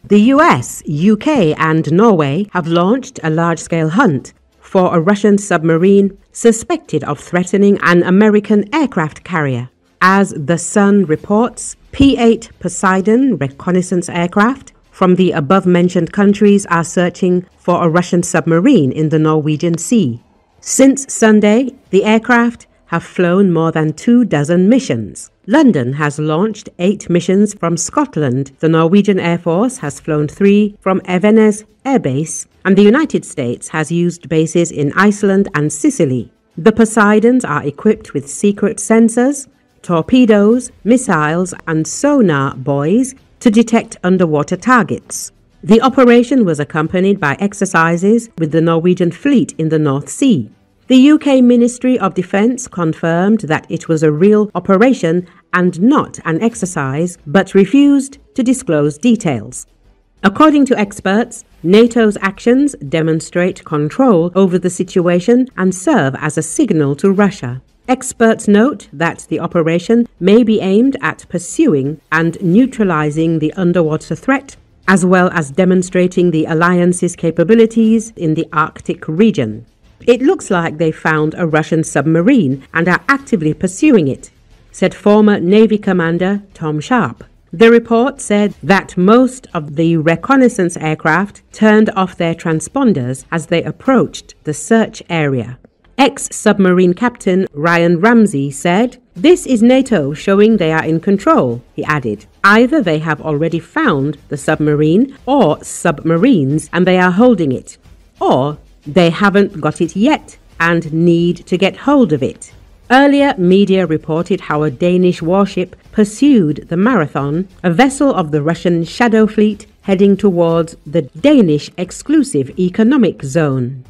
The US, UK and Norway have launched a large-scale hunt for a Russian submarine suspected of threatening an American aircraft carrier. As The Sun reports, P-8 Poseidon reconnaissance aircraft from the above-mentioned countries are searching for a Russian submarine in the Norwegian Sea. Since Sunday, the aircraft have flown more than 24 missions. London has launched 8 missions from Scotland. The Norwegian Air Force has flown 3 from Evenes Air Base, and the United States has used bases in Iceland and Sicily. The Poseidons are equipped with secret sensors, torpedoes, missiles, and sonar buoys to detect underwater targets. The operation was accompanied by exercises with the Norwegian fleet in the North Sea. The UK Ministry of Defence confirmed that it was a real operation and not an exercise, but refused to disclose details. According to experts, NATO's actions demonstrate control over the situation and serve as a signal to Russia. Experts note that the operation may be aimed at pursuing and neutralizing the underwater threat, as well as demonstrating the alliance's capabilities in the Arctic region. It looks like they found a Russian submarine and are actively pursuing it, said former Navy Commander Tom Sharp. The report said that most of the reconnaissance aircraft turned off their transponders as they approached the search area. Ex-submarine captain Ryan Ramsey said, "This is NATO showing they are in control," he added. "Either they have already found the submarine or submarines and they are holding it, or they haven't got it yet and need to get hold of it." Earlier, media reported how a Danish warship pursued the Marathon, a vessel of the Russian Shadow Fleet heading towards the Danish exclusive economic zone.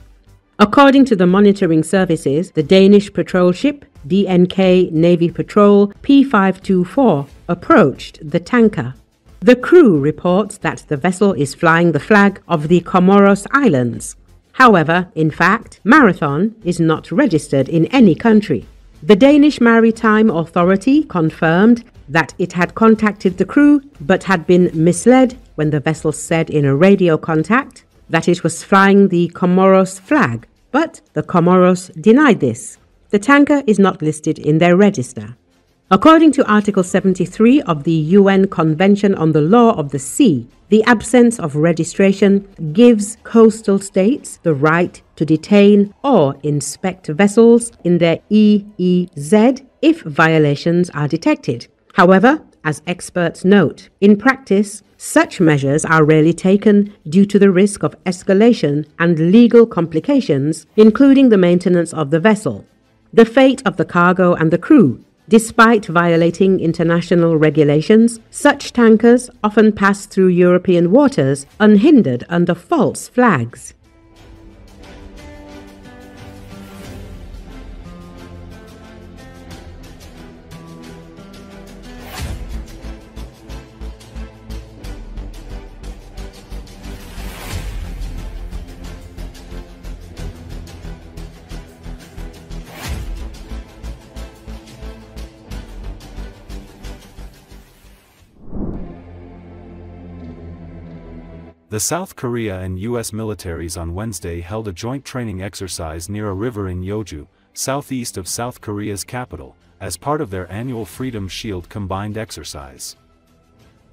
According to the monitoring services, the Danish patrol ship DNK Navy Patrol P524 approached the tanker. The crew reports that the vessel is flying the flag of the Comoros Islands. However, in fact, Marathon is not registered in any country. The Danish Maritime Authority confirmed that it had contacted the crew but had been misled when the vessel said in a radio contact that it was flying the Comoros flag, but the Comoros denied this. The tanker is not listed in their register. According to Article 73 of the UN Convention on the Law of the Sea, the absence of registration gives coastal states the right to detain or inspect vessels in their EEZ if violations are detected. However, as experts note, in practice, such measures are rarely taken due to the risk of escalation and legal complications, including the maintenance of the vessel, the fate of the cargo and the crew. Despite violating international regulations, such tankers often pass through European waters unhindered under false flags. The South Korea and U.S. militaries on Wednesday held a joint training exercise near a river in Yeoju, southeast of South Korea's capital, as part of their annual Freedom Shield combined exercise.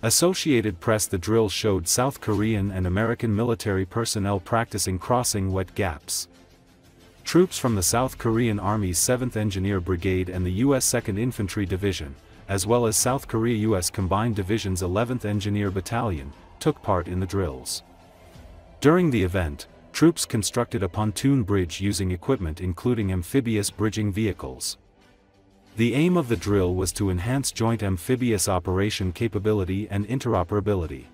Associated Press. The drill showed South Korean and American military personnel practicing crossing wet gaps. Troops from the South Korean Army's 7th Engineer Brigade and the U.S. 2nd Infantry Division, as well as South Korea-U.S. Combined Division's 11th Engineer Battalion, took part in the drills. During the event, troops constructed a pontoon bridge using equipment including amphibious bridging vehicles. The aim of the drill was to enhance joint amphibious operation capability and interoperability.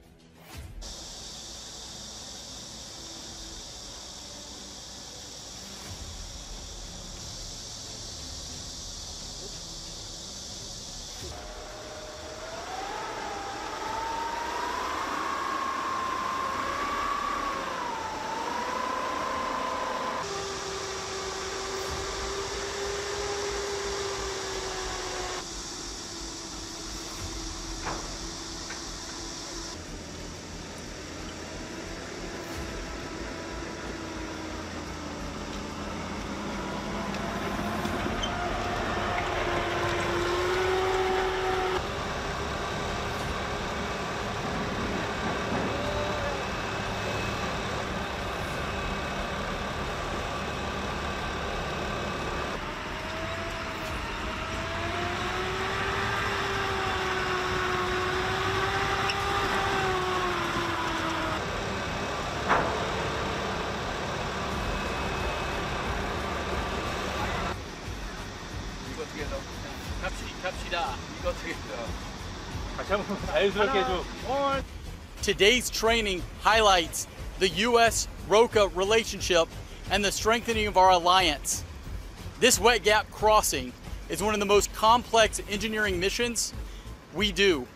Today's training highlights the U.S.-ROCA relationship and the strengthening of our alliance. This wet gap crossing is one of the most complex engineering missions we do,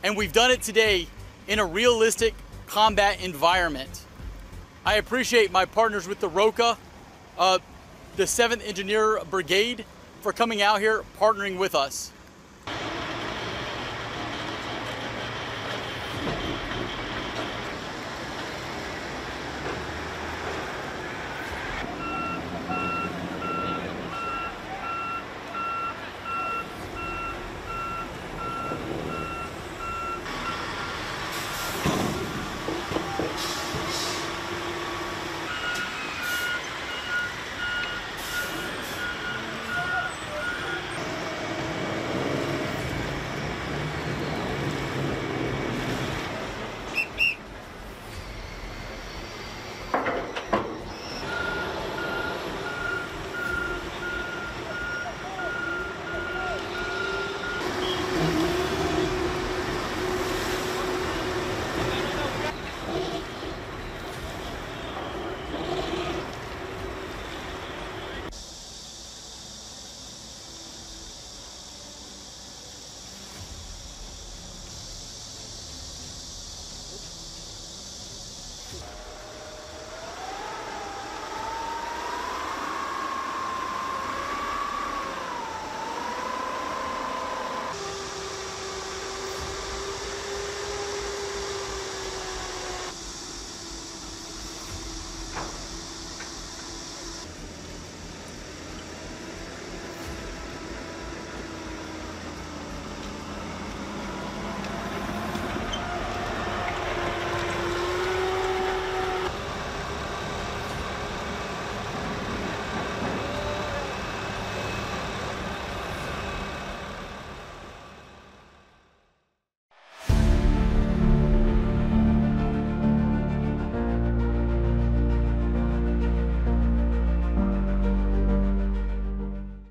and we've done it today in a realistic combat environment. I appreciate my partners with the ROCA, the 7th Engineer Brigade, for coming out here, partnering with us.